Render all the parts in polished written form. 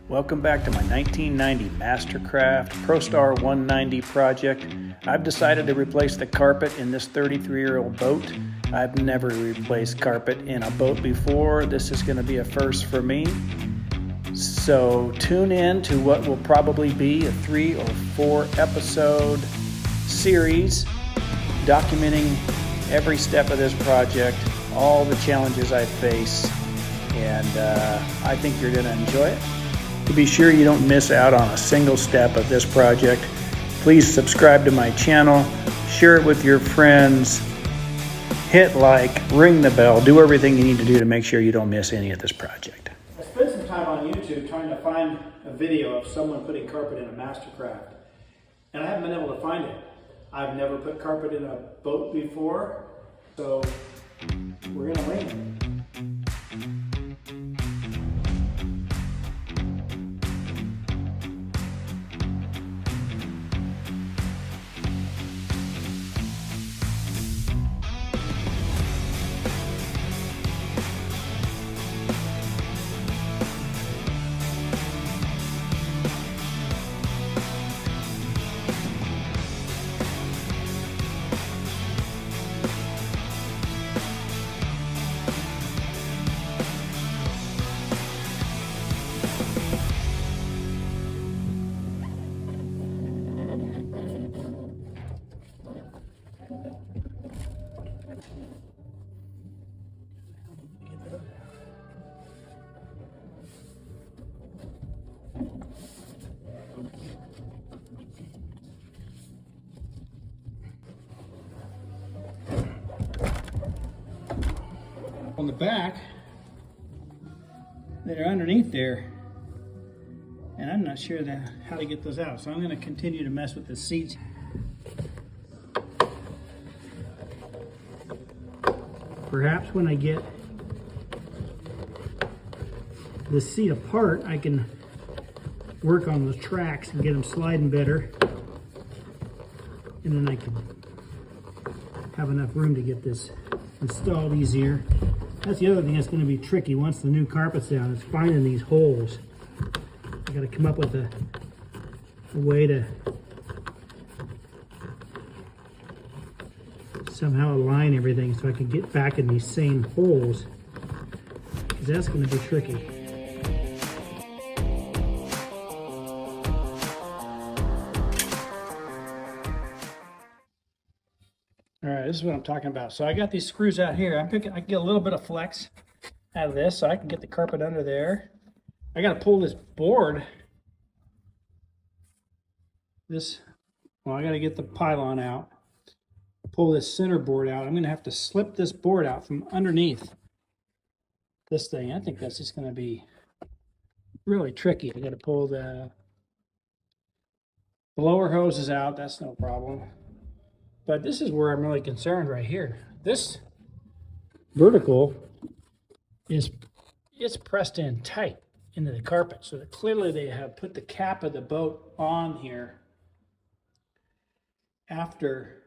Welcome back to my 1990 MasterCraft Prostar 190 project. I've decided to replace the carpet in this 33-year-old boat. I've never replaced carpet in a boat before. This is going to be a first for me. So tune in to what will probably be a 3 or 4 episode series documenting every step of this project, all the challenges I face, and I think you're going to enjoy it. To be sure you don't miss out on a single step of this project, please subscribe to my channel, share it with your friends, hit like, ring the bell, do everything you need to do to make sure you don't miss any of this project. I spent some time on YouTube trying to find a video of someone putting carpet in a MasterCraft, and I haven't been able to find it. I've never put carpet in a boat before, so we're going to wing it. On the back, they're underneath there, and I'm not sure how to get those out, so I'm going to continue to mess with the seats. Perhaps when I get the seat apart, I can work on those tracks and get them sliding better, and then I can have enough room to get this installed easier. That's the other thing that's going to be tricky once the new carpet's down, is finding these holes. I got to come up with a way to somehow align everything so I can get back in these same holes, because that's going to be tricky. All right, this is what I'm talking about. So I got these screws out here. I can get a little bit of flex out of this, so I can get the carpet under there. I got to pull this board. I got to get the pylon out. Pull this center board out. I'm going to have to slip this board out from underneath this thing. I think that's just going to be really tricky. I got to pull the blower hoses out. That's no problem. But this is where I'm really concerned right here. This vertical it's pressed in tight into the carpet. So that clearly they have put the cap of the boat on here after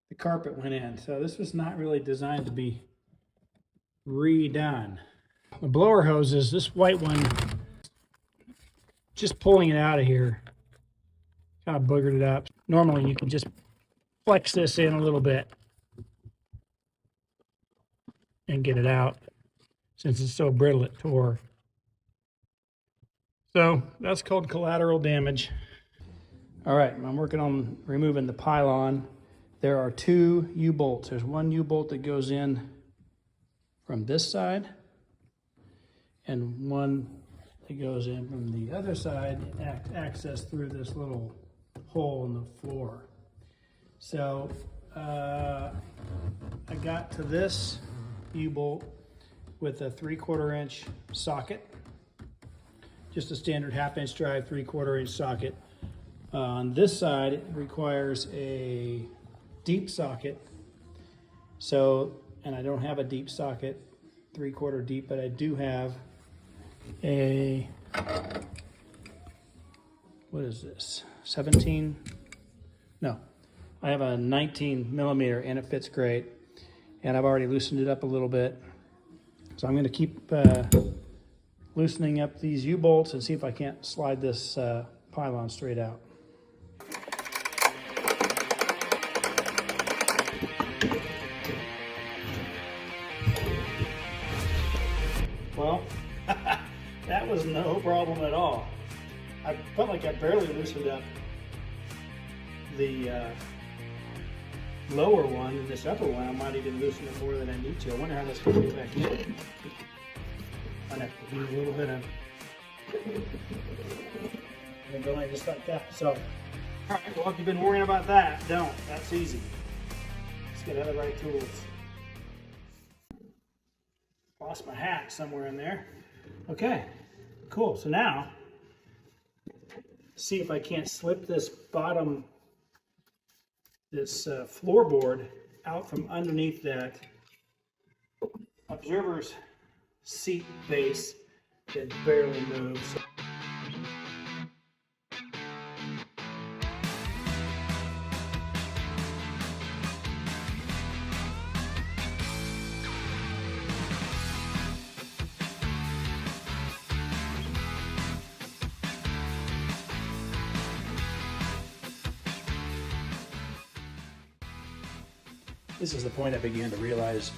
the carpet went in. So this was not really designed to be redone. The blower hoses, this white one, just pulling it out of here, kind of boogered it up. Normally you can just flex this in a little bit and get it out. Since it's so brittle, it tore. So that's called collateral damage. All right, I'm working on removing the pylon. There are 2 U-bolts. There's one U-bolt that goes in from this side, and one that goes in from the other side, access through this little hole in the floor. So I got to this U-bolt with a 3/4 inch socket, just a standard 1/2 inch drive 3/4 inch socket. On this side, it requires a deep socket. So, and I don't have a deep socket, 3/4 deep, but I do have a, what is this, 17? No. I have a 19 millimeter and it fits great, and I've already loosened it up a little bit. So I'm going to keep loosening up these U-bolts and see if I can't slide this pylon straight out. Well, that was no problem at all. I felt like I barely loosened up the lower one, and this upper one I might even loosen it more than I need to. I wonder how that's going to get back in. I'd have to do a little bit of and go in just like that. So, all right, well, if you've been worrying about that, don't. That's easy. Just get out the right tools. Lost my hat somewhere in there. Okay, cool. So now, see if I can't slip this bottom, this floorboard out from underneath that observer's seat base that barely moves. This is the point I began to realize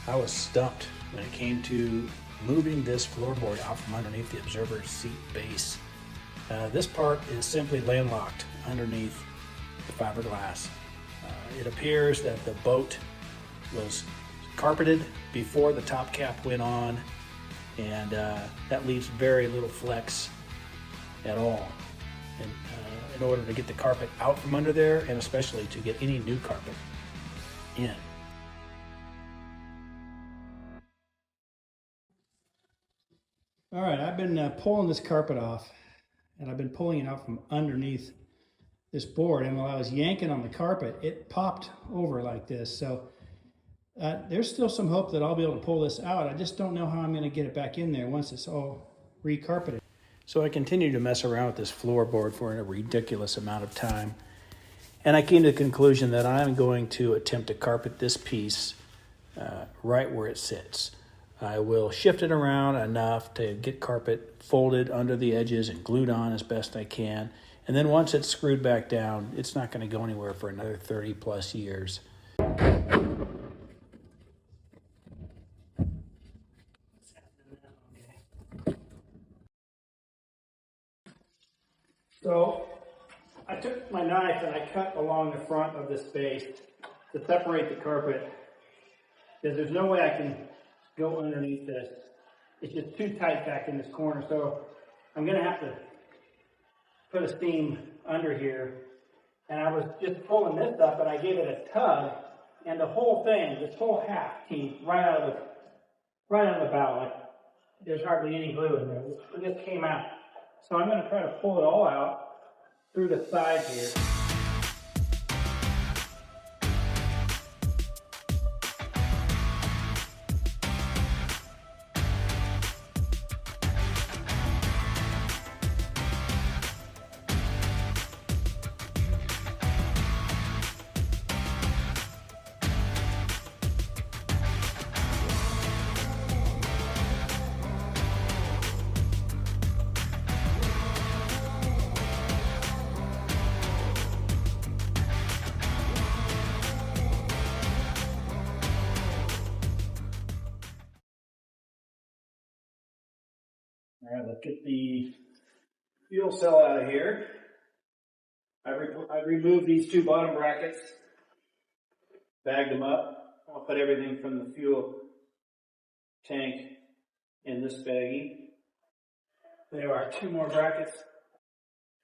I was stumped when it came to moving this floorboard out from underneath the observer's seat base. This part is simply landlocked underneath the fiberglass. It appears that the boat was carpeted before the top cap went on, and that leaves very little flex at all. And in order to get the carpet out from under there, and especially to get any new carpet in. All right, I've been pulling this carpet off, and I've been pulling it out from underneath this board, and while I was yanking on the carpet, it popped over like this. So there's still some hope that I'll be able to pull this out. I just don't know how I'm going to get it back in there once it's all recarpeted. So I continued to mess around with this floorboard for a ridiculous amount of time, and I came to the conclusion that I'm going to attempt to carpet this piece right where it sits. I will shift it around enough to get carpet folded under the edges and glued on as best I can. And then once it's screwed back down, it's not going to go anywhere for another 30 plus years. So I took my knife and I cut along the front of this base to separate the carpet, because there's no way I can go underneath this. It's just too tight back in this corner. So I'm going to have to put a seam under here. And I was just pulling this up, and I gave it a tug, and the whole thing, this whole half came right out of the bow. Like there's hardly any glue in there. It just came out. So I'm going to try to pull it all out through the side here. All right, let's get the fuel cell out of here. I removed these two bottom brackets, bagged them up. I'll put everything from the fuel tank in this baggie. There are two more brackets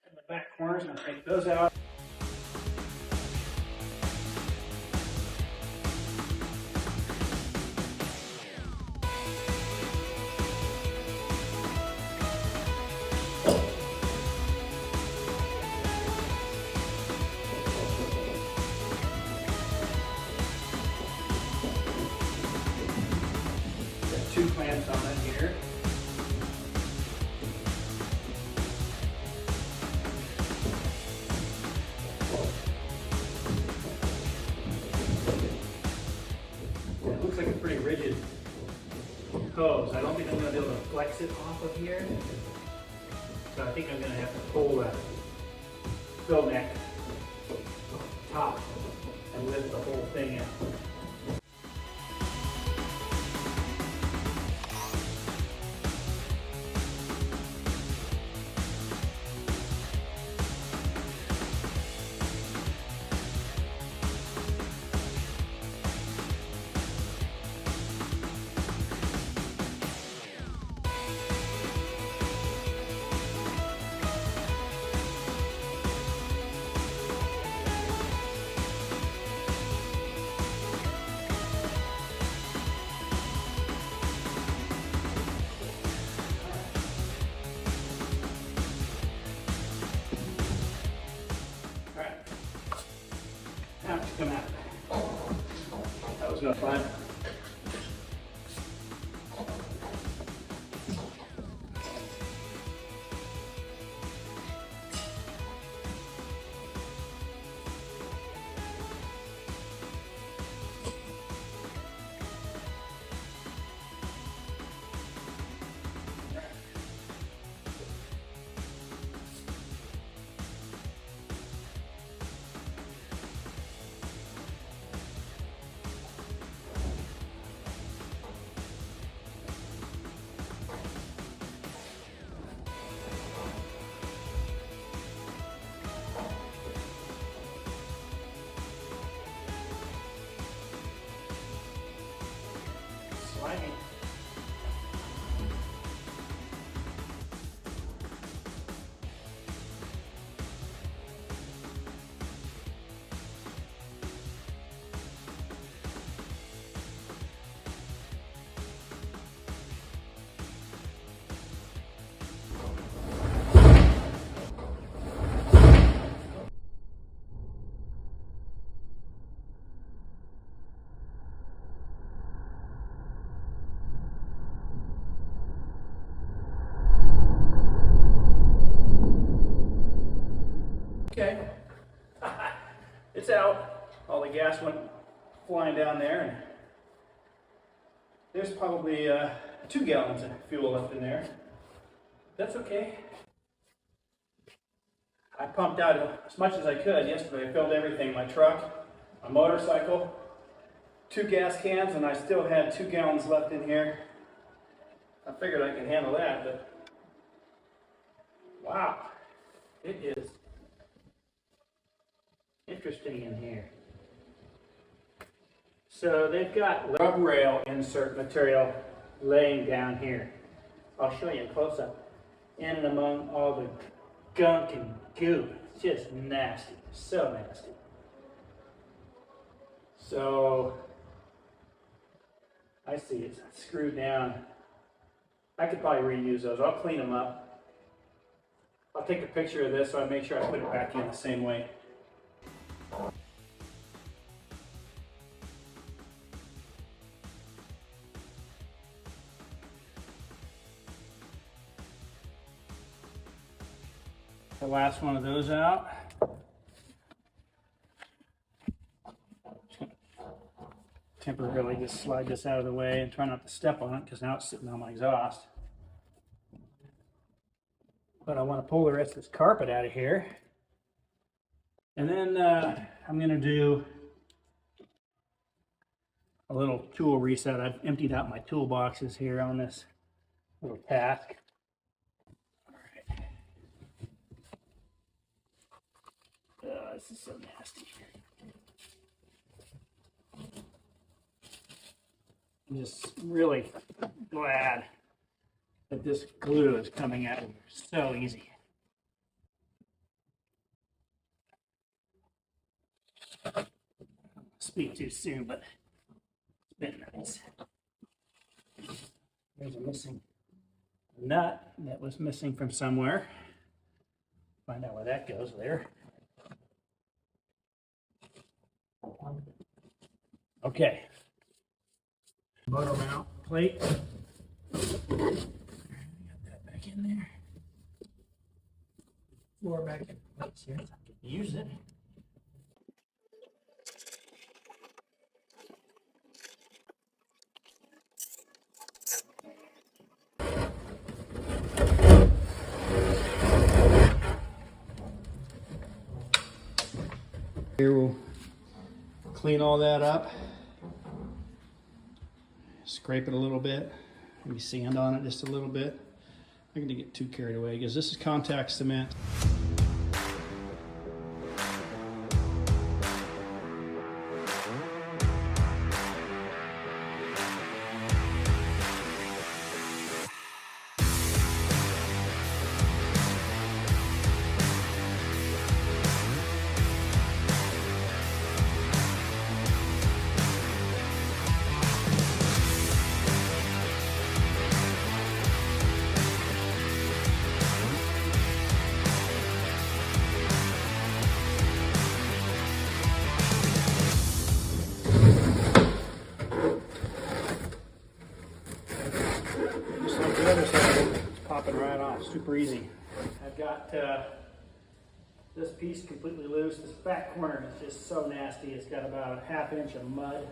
in the back corners. I'll take those out. Two clamps on it here. hose. I don't think I'm going to be able to flex it off of here. So I think I'm going to have to pull the fill neck top and lift the whole thing in. Come out. That was no fun. Slimy. Okay, it's out. All the gas went flying down there, and there's probably 2 gallons of fuel left in there. That's okay. I pumped out as much as I could yesterday. I filled everything, my truck, my motorcycle, 2 gas cans, and I still had 2 gallons left in here. I figured I could handle that, but wow, it is interesting in here. So they've got rub rail insert material laying down here. I'll show you a close-up. In and among all the gunk and goo. It's just nasty, so nasty. So I see it's screwed down. I could probably reuse those. I'll clean them up. I'll take a picture of this so I make sure I put it back in the same way. The last one of those out. Temporarily just slide this out of the way and try not to step on it because now it's sitting on my exhaust. But I want to pull the rest of this carpet out of here. And then I'm going to do a little tool reset. I've emptied out my toolboxes here on this little task. This is so nasty. I'm just really glad that this glue is coming out so easy. Speak too soon, but it's been nice. There's a missing nut that was missing from somewhere. Find out where that goes there. Okay. Motor mount plate. Got that back in there. Floor back in place here so I can use it. Here we'll clean all that up, scrape it a little bit, maybe sand on it just a little bit. I'm gonna get too carried away because this is contact cement. The other side, it's popping right off, super easy. I've got this piece completely loose. This back corner is just so nasty. It's got about a ½ inch of mud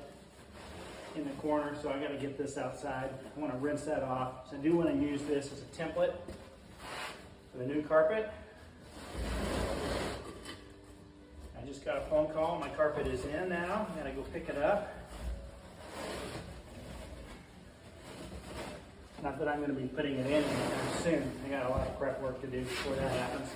in the corner, so I got to get this outside. I want to rinse that off. So I do want to use this as a template for the new carpet. I just got a phone call. My carpet is in now. I got to go pick it up. Not that I'm going to be putting it in anytime soon. I got a lot of prep work to do before that happens.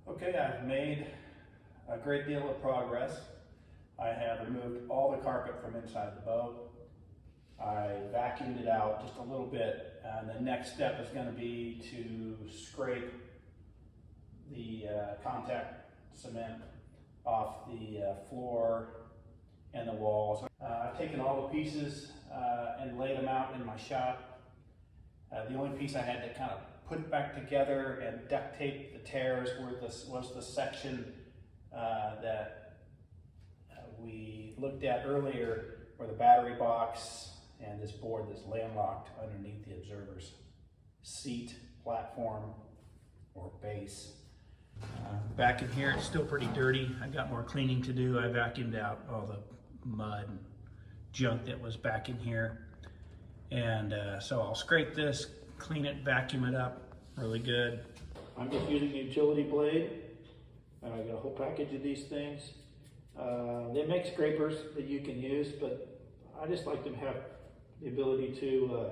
Okay, I've made a great deal of progress. I have removed all the carpet from inside the boat. I vacuumed it out just a little bit, and the next step is going to be to scrape the contact cement off the floor and the walls. I've taken all the pieces and laid them out in my shop. The only piece I had to kind of put back together and duct tape the tears was the section that we looked at earlier, where the battery box and this board that's landlocked underneath the observer's seat, platform, or base. Back in here, it's still pretty dirty. I got more cleaning to do. I vacuumed out all the mud and junk that was back in here. And so I'll scrape this, clean it, vacuum it up really good. I'm just using a utility blade. I got a whole package of these things. They make scrapers that you can use, but I just like to have the ability to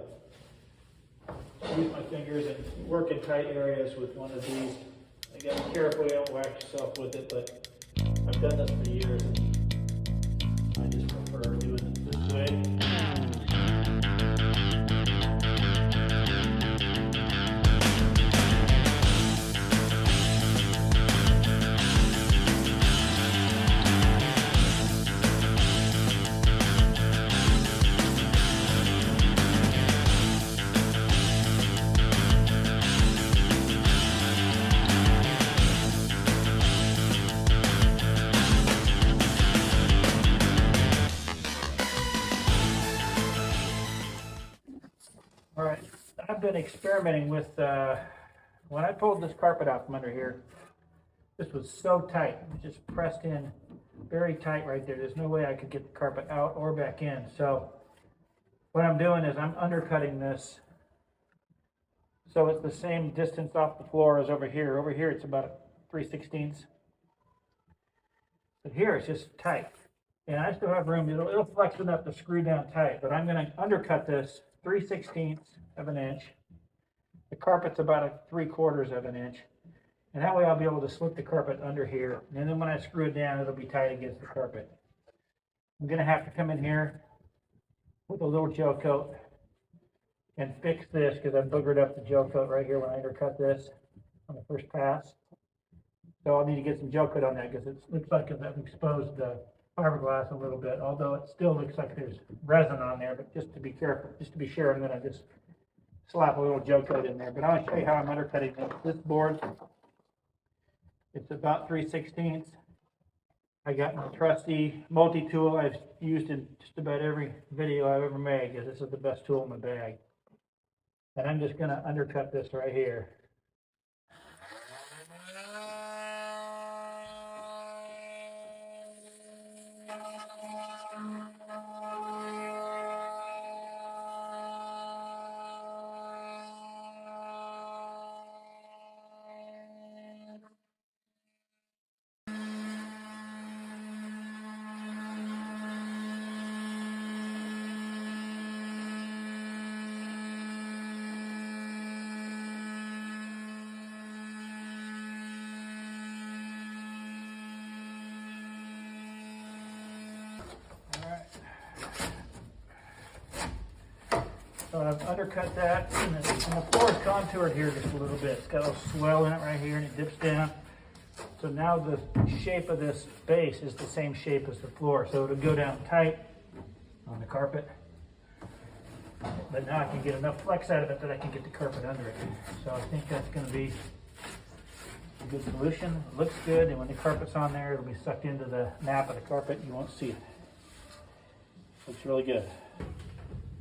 use my fingers and work in tight areas with one of these. You gotta be careful you don't whack yourself with it, but I've done this for years and I just prefer doing it this way. All right, I've been experimenting with, when I pulled this carpet out from under here, this was so tight. It was just pressed in very tight right there. There's no way I could get the carpet out or back in. So what I'm doing is I'm undercutting this so it's the same distance off the floor as over here. Over here it's about 3/16. But here it's just tight. And I still have room. It'll flex enough to screw down tight, but I'm going to undercut this 3/16 of an inch. The carpet's about 3/4 of an inch. And that way I'll be able to slip the carpet under here. And then when I screw it down, it'll be tight against the carpet. I'm going to have to come in here with a little gel coat and fix this because I boogered up the gel coat right here when I undercut this on the first pass. So I'll need to get some gel coat on that because it looks like I've exposed the fiberglass a little bit, although it still looks like there's resin on there. But just to be careful, just to be sure, I'm going to just slap a little gel coat in there. But I'll show you how I'm undercutting this board. It's about 3/16. I got my trusty multi-tool I've used in just about every video I've ever made because this is the best tool in my bag. And I'm just going to undercut this right here. So I've undercut that, and the floor is contoured here just a little bit. It's got a little swell in it right here, and it dips down. So now the shape of this base is the same shape as the floor. So it'll go down tight on the carpet. But now I can get enough flex out of it that I can get the carpet under it. So I think that's going to be a good solution. It looks good, and when the carpet's on there, it'll be sucked into the nap of the carpet. You won't see it. Looks really good.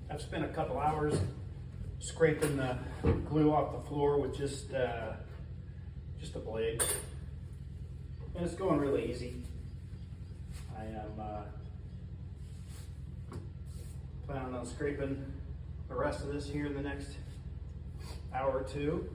I've spent a couple hours scraping the glue off the floor with just a blade, and it's going really easy. I am planning on scraping the rest of this here in the next hour or two.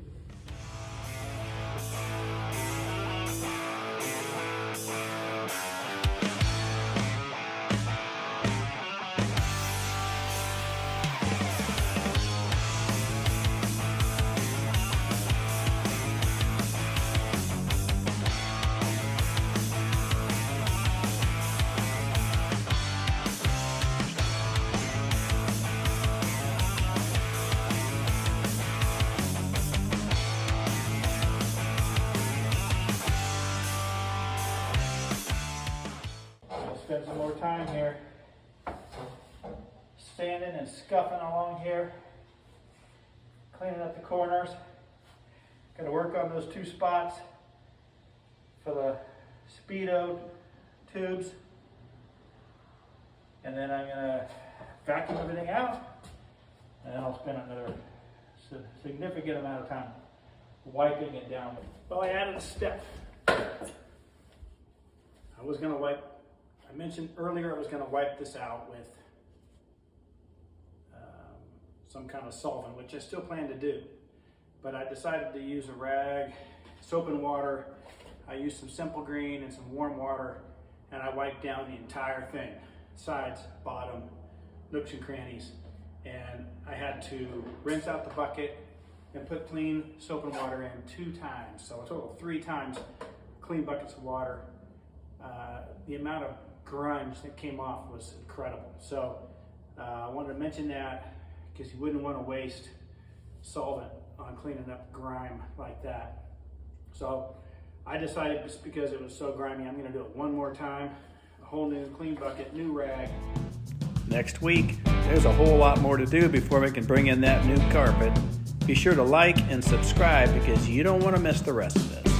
Spend some more time here sanding and scuffing along here, cleaning up the corners. Got to work on those two spots for the Speedo tubes, and then I'm going to vacuum everything out, and then I'll spend another significant amount of time wiping it down. Well, I added a step. I mentioned earlier I was going to wipe this out with some kind of solvent, which I still plan to do. But I decided to use a rag, soap and water. I used some Simple Green and some warm water, and I wiped down the entire thing. Sides, bottom, nooks and crannies. And I had to rinse out the bucket and put clean soap and water in 2 times. So a total of 3 times clean buckets of water. The amount of grunge that came off was incredible. So I wanted to mention that because you wouldn't want to waste solvent on cleaning up grime like that. So I decided, just because it was so grimy, I'm going to do it one more time. A whole new clean bucket, new rag. Next week, there's a whole lot more to do before we can bring in that new carpet. Be sure to like and subscribe because you don't want to miss the rest of this.